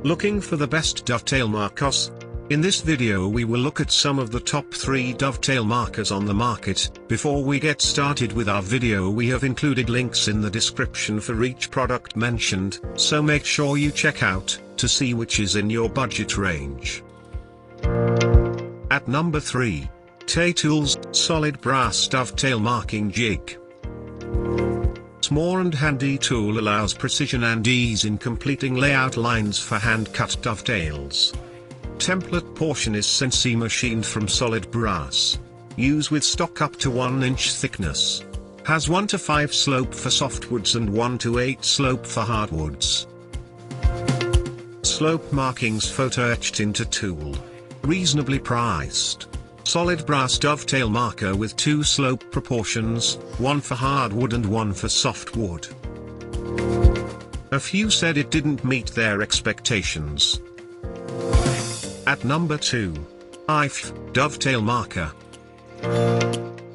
Looking for the best dovetail markers? In this video we will look at some of the top 3 dovetail markers on the market. Before we get started with our video, we have included links in the description for each product mentioned, so make sure you check out, to see which is in your budget range. At number 3. Taytools Solid Brass Dovetail Marking Jig. Small and handy tool allows precision and ease in completing layout lines for hand-cut dovetails. Template portion is CNC machined from solid brass. Use with stock up to 1 inch thickness. Has 1 to 5 slope for softwoods and 1 to 8 slope for hardwoods. Slope markings photo etched into tool. Reasonably priced. Solid brass dovetail marker with 2 slope proportions, 1 for hardwood and 1 for softwood. A few said it didn't meet their expectations. At number 2. iFJF Dovetail Marker.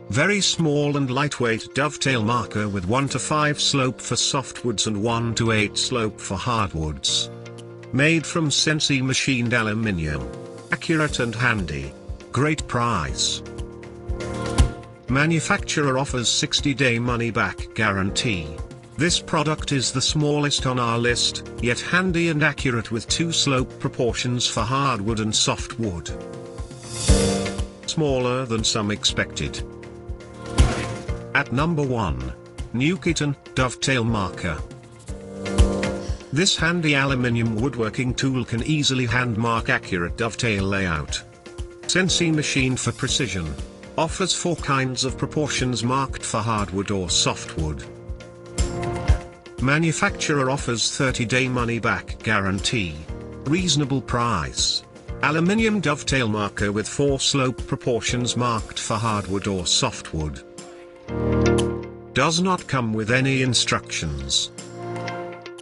Very small and lightweight dovetail marker with 1 to 5 slope for softwoods and 1 to 8 slope for hardwoods. Made from CNC machined aluminium. Accurate and handy. Great price. Manufacturer offers 60-day money-back guarantee. This product is the smallest on our list, yet handy and accurate with 2 slope proportions for hardwood and softwood. Smaller than some expected. At number 1. Newkiton Dovetail Marker. This handy aluminium woodworking tool can easily hand mark accurate dovetail layout. CNC machined for precision. Offers 4 kinds of proportions marked for hardwood or softwood. Manufacturer offers 30-day money-back guarantee. Reasonable price. Aluminium dovetail marker with 4 slope proportions marked for hardwood or softwood. Does not come with any instructions.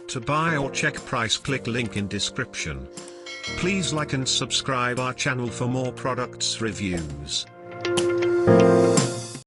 To buy or check price, click link in description. Please like and subscribe our channel for more products reviews.